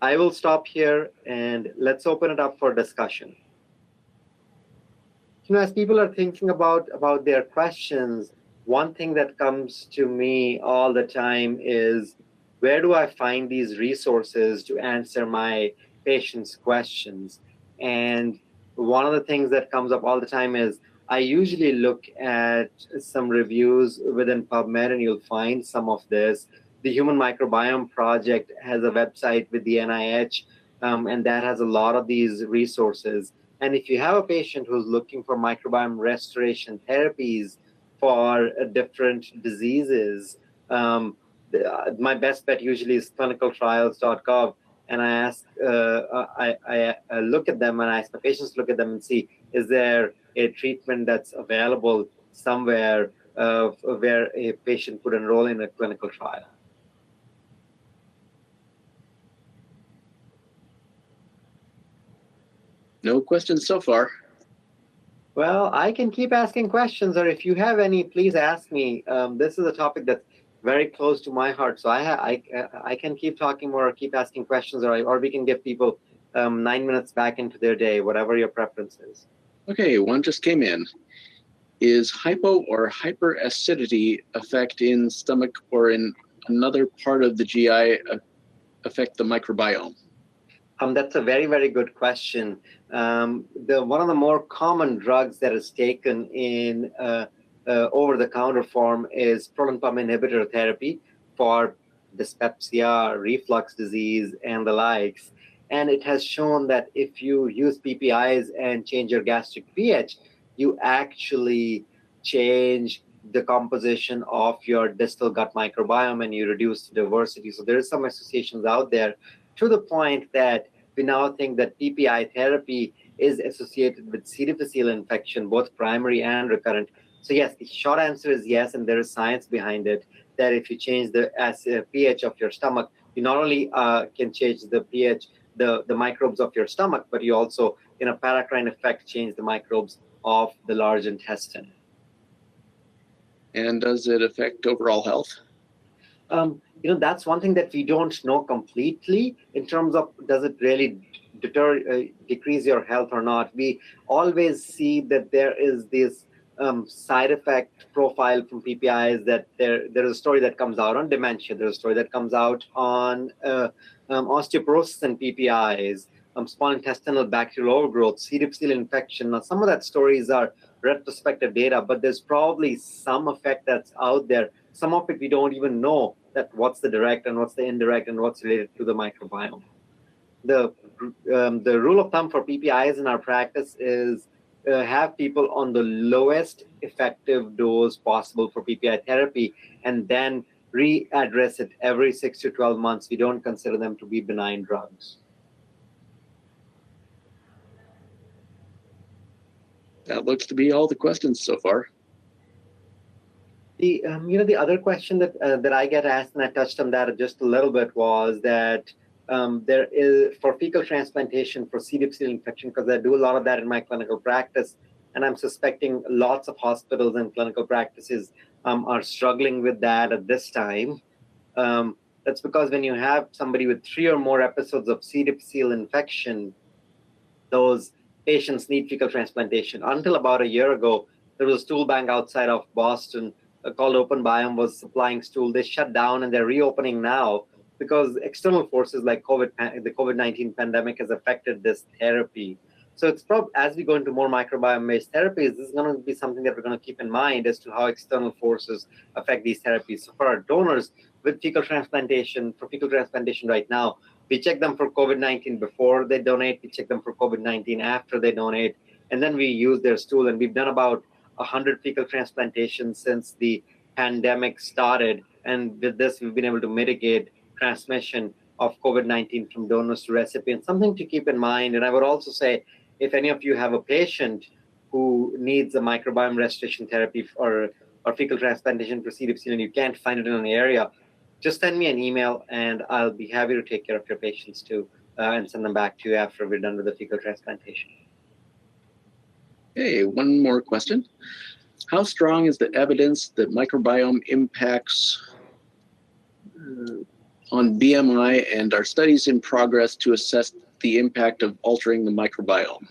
I will stop here and let's open it up for discussion. As people are thinking about their questions, one thing that comes to me all the time is, where do I find these resources to answer my patients' questions? And one of the things that comes up all the time is, I usually look at some reviews within PubMed, and you'll find some of this. The Human Microbiome Project has a website with the NIH, and that has a lot of these resources. And if you have a patient who's looking for microbiome restoration therapies for different diseases, my best bet usually is clinicaltrials.gov. And I ask, I look at them and I ask the patients to look at them and see, is there a treatment that's available somewhere where a patient could enroll in a clinical trial? No questions so far. Well, I can keep asking questions, or if you have any, please ask me. This is a topic that's very close to my heart, so I can keep talking more, or keep asking questions, or we can give people 9 minutes back into their day, whatever your preference is. Okay, one just came in. Is hypo or hyperacidity affect in stomach or in another part of the GI affect the microbiome? That's a very, very good question. One of the more common drugs that is taken in over-the-counter form is proton pump inhibitor therapy for dyspepsia, reflux disease, and the likes. And it has shown that if you use PPIs and change your gastric pH, you actually change the composition of your distal gut microbiome and you reduce the diversity. So there is some associations out there, to the point that we now think that PPI therapy is associated with C. difficile infection, both primary and recurrent. So yes, the short answer is yes, and there is science behind it, that if you change the pH of your stomach, you not only can change the pH, the microbes of your stomach, but you also, in a paracrine effect, change the microbes of the large intestine. And does it affect overall health? That's one thing that we don't know completely in terms of, does it really decrease your health or not. We always see that there is this side effect profile from PPIs, that there's a story that comes out on dementia, there's a story that comes out on osteoporosis and PPIs, small intestinal bacterial overgrowth, C. difficile infection. Now, some of that stories are retrospective data, but there's probably some effect that's out there. Some of it we don't even know that what's the direct and what's the indirect and what's related to the microbiome. The rule of thumb for PPIs in our practice is have people on the lowest effective dose possible for PPI therapy, and then readdress it every 6 to 12 months. We don't consider them to be benign drugs. That looks to be all the questions so far. The the other question that I get asked, and I touched on that just a little bit, was that there is, for fecal transplantation for C. difficile infection, because I do a lot of that in my clinical practice, and I'm suspecting lots of hospitals and clinical practices are struggling with that at this time. That's because when you have somebody with 3 or more episodes of C. difficile infection, those patients need fecal transplantation. Until about a year ago, there was a stool bank outside of Boston called Open Biome, was supplying stool. They shut down and they're reopening now because external forces like the COVID-19 pandemic has affected this therapy. So it's probably, as we go into more microbiome-based therapies, this is going to be something that we're going to keep in mind as to how external forces affect these therapies. So for our donors with fecal transplantation, right now, we check them for COVID-19 before they donate, we check them for COVID-19 after they donate, and then we use their stool. And we've done about 100 fecal transplantations since the pandemic started. And with this, we've been able to mitigate transmission of COVID-19 from donors to recipients. Something to keep in mind. And I would also say, if any of you have a patient who needs a microbiome restoration therapy or fecal transplantation for C. difficile and you can't find it in an area, just send me an email and I'll be happy to take care of your patients too and send them back to you after we're done with the fecal transplantation. Okay, one more question. How strong is the evidence that microbiome impacts on BMI, and are studies in progress to assess the impact of altering the microbiome?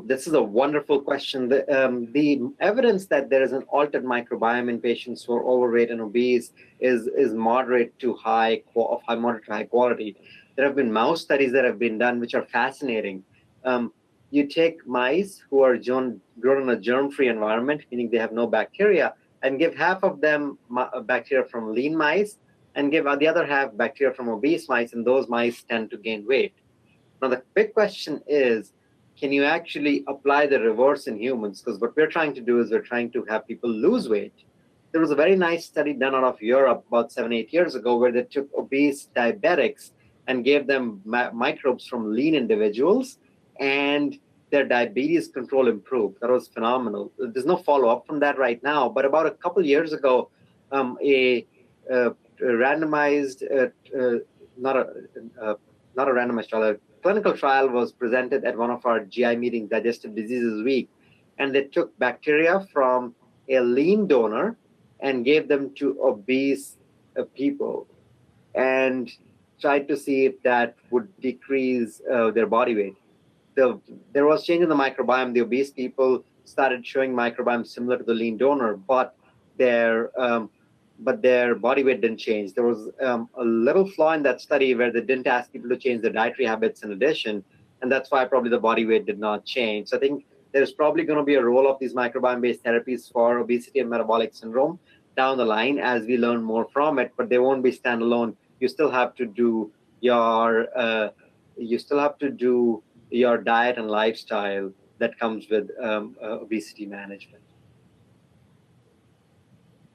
This is a wonderful question. The evidence that there is an altered microbiome in patients who are overweight and obese is moderate to high quality. There have been mouse studies that have been done which are fascinating. you take mice who are grown in a germ-free environment, meaning they have no bacteria, and give half of them bacteria from lean mice, and give the other half bacteria from obese mice, and those mice tend to gain weight. Now, the big question is, can you actually apply the reverse in humans? Because what we're trying to do is we're trying to have people lose weight. There was a very nice study done out of Europe about 7-8 years ago where they took obese diabetics and gave them microbes from lean individuals, and their diabetes control improved. That was phenomenal. There's no follow-up from that right now, but about a couple years ago, a randomized, not a randomized trial, a clinical trial was presented at one of our GI meetings, Digestive Diseases Week, and they took bacteria from a lean donor and gave them to obese people and tried to see if that would decrease their body weight. There was change in the microbiome. The obese people started showing microbiome similar to the lean donor, but their body weight didn't change. There was a little flaw in that study where they didn't ask people to change their dietary habits in addition, and that's why probably the body weight did not change. So I think there's probably going to be a role of these microbiome-based therapies for obesity and metabolic syndrome down the line as we learn more from it, but they won't be standalone. You still have to do your diet and lifestyle that comes with obesity management.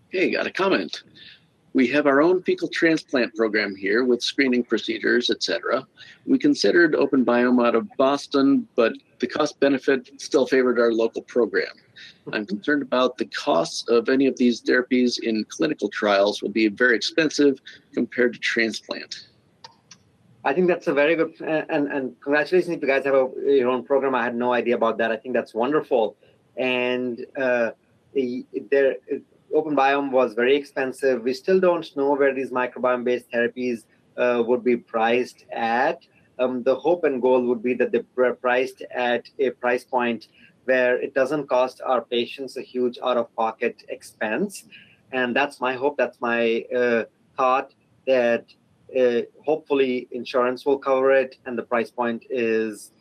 Okay, got a comment. We have our own fecal transplant program here with screening procedures, etc. We considered Open Biome out of Boston, but the cost benefit still favored our local program. I'm concerned about the costs of any of these therapies in clinical trials will be very expensive compared to transplant. I think that's a very good, and congratulations if you guys have your own program. I had no idea about that. I think that's wonderful. And Open Biome was very expensive. We still don't know where these microbiome-based therapies would be priced at. The hope and goal would be that they're priced at a price point where it doesn't cost our patients a huge out-of-pocket expense. And that's my hope. That's my thought, that hopefully insurance will cover it and the price point is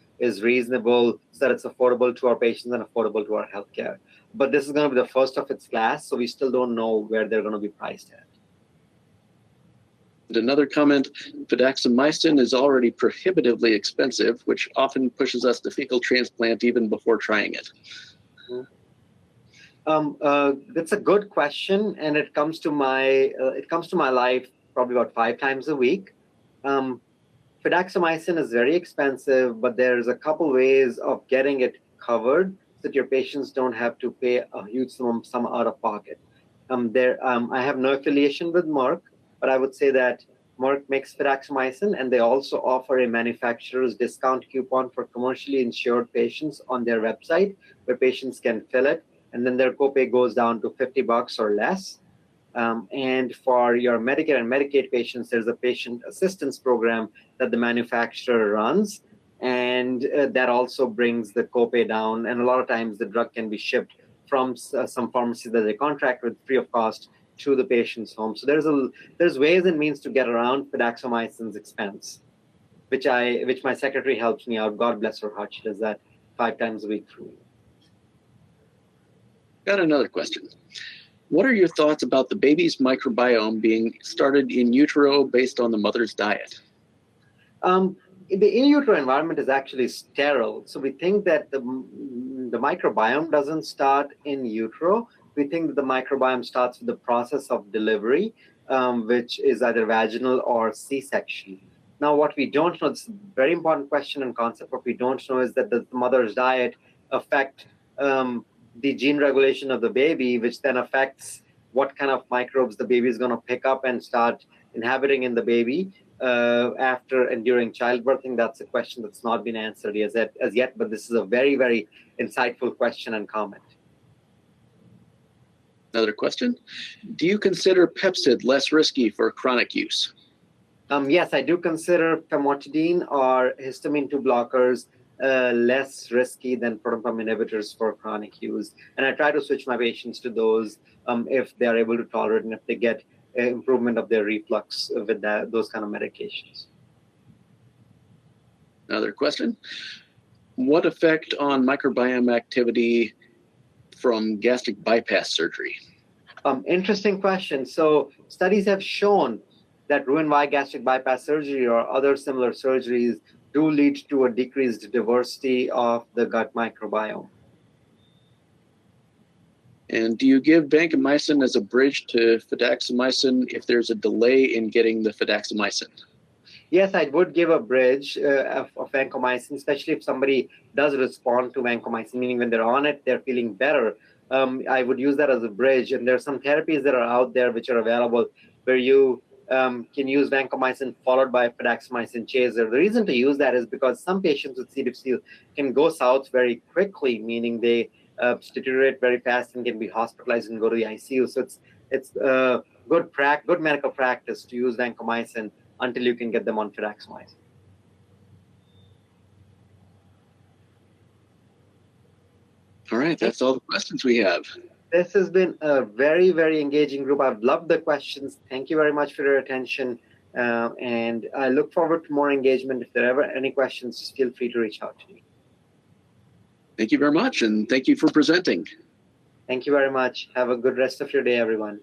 reasonable so that it's affordable to our patients and affordable to our healthcare. But this is going to be the first of its class, so we still don't know where they're going to be priced at. And another comment, Vancomycin is already prohibitively expensive, which often pushes us to fecal transplant even before trying it. That's a good question, and it comes to my life probably about 5 times a week. Vancomycin is very expensive, but there's a couple ways of getting it covered so that your patients don't have to pay a huge sum out of pocket. I have no affiliation with Merck, but I would say that Merck makes Vancomycin, and they also offer a manufacturer's discount coupon for commercially insured patients on their website, where patients can fill it, and then their copay goes down to $50 or less. And for your Medicare and Medicaid patients, there's a patient assistance program that the manufacturer runs, and that also brings the copay down. And a lot of times the drug can be shipped from some pharmacy that they contract with free of cost to the patient's home. So there's ways and means to get around Vancomycin's expense, which my secretary helps me out. God bless her heart. She does that 5 times a week for me. Got another question. What are your thoughts about the baby's microbiome being started in utero based on the mother's diet? The in utero environment is actually sterile. So we think that the microbiome doesn't start in utero. We think that the microbiome starts with the process of delivery, which is either vaginal or C-section. Now, what we don't know, it's a very important question and concept, what we don't know is that the mother's diet affect the gene regulation of the baby, which then affects what kind of microbes the baby is going to pick up and start inhabiting in the baby after and during childbirth. I think that's a question that's not been answered as yet, but this is a very, very insightful question and comment. Another question. Do you consider Pepcid less risky for chronic use? Yes, I do consider famotidine or histamine 2 blockers less risky than proton pump inhibitors for chronic use. And I try to switch my patients to those if they are able to tolerate and if they get improvement of their reflux with those kind of medications. Another question. what effect on microbiome activity from gastric bypass surgery? Interesting question. So studies have shown that Roux-en-Y gastric bypass surgery or other similar surgeries do lead to a decreased diversity of the gut microbiome. And do you give vancomycin as a bridge to fidaxomicin if there's a delay in getting the fidaxomicin? Yes, I would give a bridge of vancomycin, especially if somebody does respond to vancomycin, meaning when they're on it, they're feeling better. I would use that as a bridge. And there are some therapies that are out there which are available where you can use vancomycin followed by fidaxomicin chaser. The reason to use that is because some patients with C. difficile can go south very quickly, meaning they deteriorate very fast and can be hospitalized and go to the ICU. So it's good medical practice to use vancomycin until you can get them on fidaxomicin. All right, that's all the questions we have. This has been a very, very engaging group. I've loved the questions. Thank you very much for your attention. And I look forward to more engagement. If there are ever any questions, just feel free to reach out to me. Thank you very much, and thank you for presenting. Thank you very much. Have a good rest of your day, everyone.